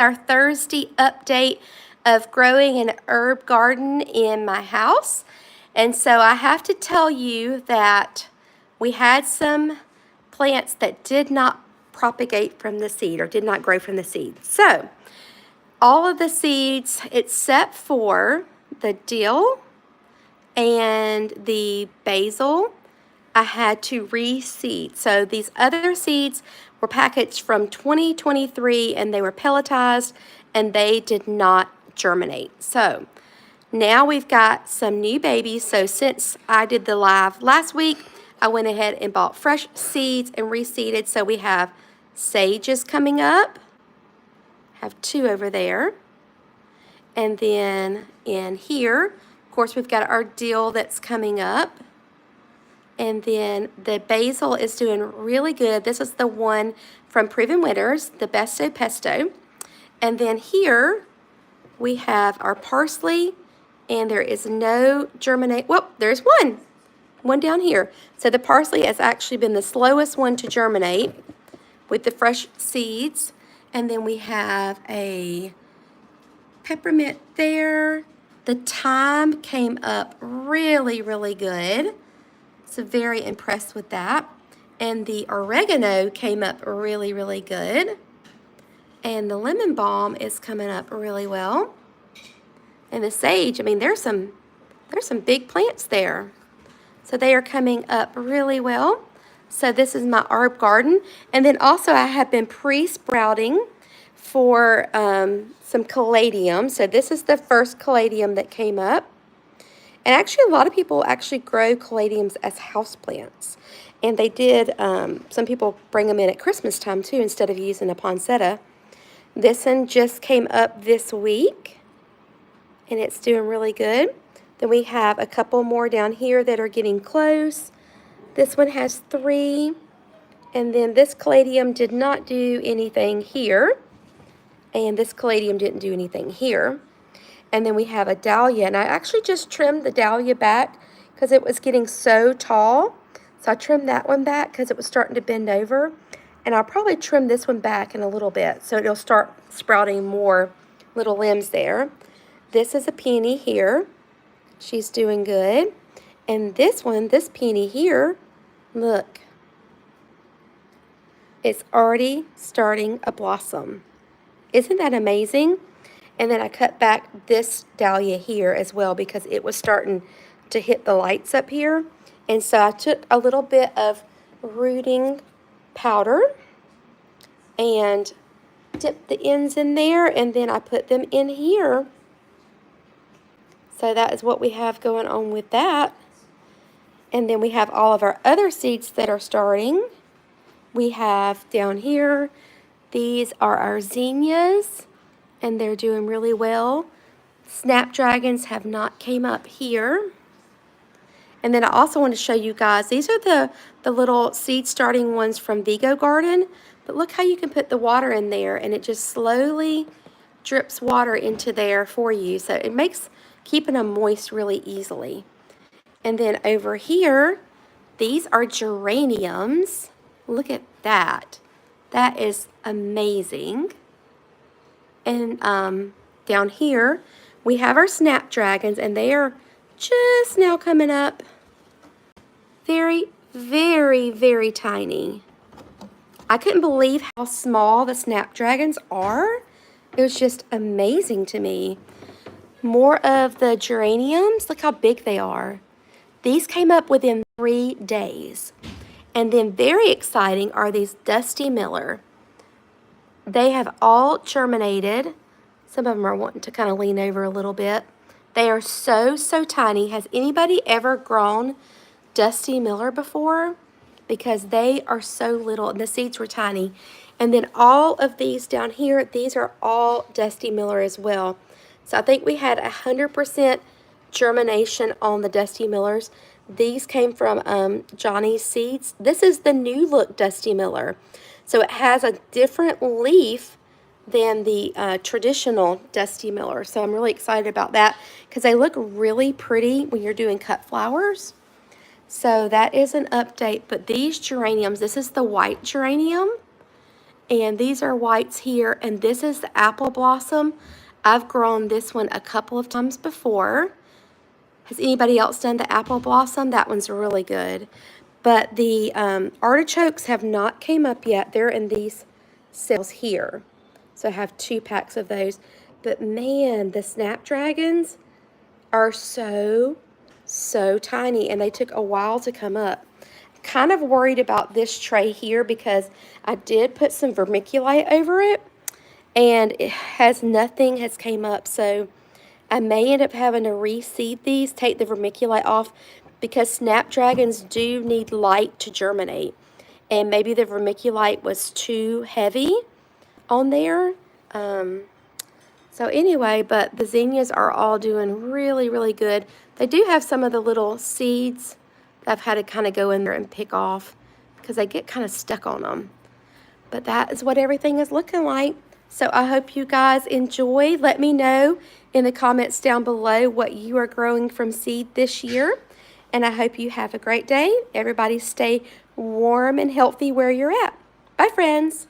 Our Thursday update of growing an herb garden in my house. And so I have to tell you that we had some plants that did not propagate from the seed or did not grow from the seed. So all of the seeds except for the dill and the basil, I had to reseed. So these other seeds were packaged from 2023 and they were pelletized and they did not germinate. So now we've got some new babies. So since I did the live last week, I went ahead and bought fresh seeds and reseeded. So we have sages coming up. Have 2 over there. And then in here, of course, we've got our dill that's coming up. And then the basil is doing really good. This is the one from Proven Winners, the Besto Pesto. And then here we have our parsley, and there is no germinate. Well, there's one down here. So the parsley has actually been the slowest one to germinate with the fresh seeds. And then we have a peppermint there. The thyme came up really, really good. So very impressed with that. And the oregano came up really, really good. And the lemon balm is coming up really well. And the sage, I mean, there's some big plants there. So they are coming up really well. So this is my herb garden. And then also I have been pre-sprouting for some caladium. So this is the first caladium that came up. And actually, a lot of people actually grow caladiums as houseplants. And they did, some people bring them in at Christmas time too, instead of using a poinsettia. This one just came up this week, and it's doing really good. Then we have a couple more down here that are getting close. This one has 3. And then this caladium did not do anything here. And this caladium didn't do anything here. And then we have a dahlia, and I actually just trimmed the dahlia back because it was getting so tall. So I trimmed that one back because it was starting to bend over. And I'll probably trim this one back in a little bit so it'll start sprouting more little limbs there. This is a peony here. She's doing good. And this one, this peony here, look. It's already starting a blossom. Isn't that amazing? And then I cut back this dahlia here as well because it was starting to hit the lights up here. And so I took a little bit of rooting powder and dipped the ends in there, and then I put them in here. So that is what we have going on with that. And then we have all of our other seeds that are starting. We have down here, these are our zinnias. And they're doing really well. Snapdragons have not came up here. And then I also want to show you guys, these are the little seed starting ones from Vigo Garden. But look how you can put the water in there and it just slowly drips water into there for you. So it makes keeping them moist really easily. And then over here, these are geraniums. Look at that. That is amazing. And down here, we have our snapdragons, and they are just now coming up. Very, very, very tiny. I couldn't believe how small the snapdragons are. It was just amazing to me. More of the geraniums. Look how big they are. These came up within 3 days. And then very exciting are these Dusty Miller. They have all germinated. Some of them are wanting to kind of lean over a little bit. They are so, so tiny. Has anybody ever grown Dusty Miller before? Because they are so little, and the seeds were tiny. And then all of these down here, these are all Dusty Miller as well. So I think we had 100% germination on the Dusty Millers. These came from Johnny's Seeds. This is the new look Dusty Miller. So it has a different leaf than the traditional Dusty Miller. So I'm really excited about that because they look really pretty when you're doing cut flowers. So that is an update. But these geraniums, this is the white geranium. And these are whites here, and this is the apple blossom. I've grown this one a couple of times before. Has anybody else done the apple blossom? That one's really good. But the artichokes have not came up yet. They're in these cells here. So I have 2 packs of those. But man, the snapdragons are so tiny, and they took a while to come up. Kind of worried about this tray here because I did put some vermiculite over it, and nothing has came up. So I may end up having to reseed these, take the vermiculite off, because snapdragons do need light to germinate. And maybe the vermiculite was too heavy on there. So anyway, but the zinnias are all doing really, really good. They do have some of the little seeds that I've had to kind of go in there and pick off because they get kind of stuck on them. But that is what everything is looking like. So I hope you guys enjoy. Let me know in the comments down below what you are growing from seed this year. And I hope you have a great day. Everybody stay warm and healthy where you're at. Bye, friends.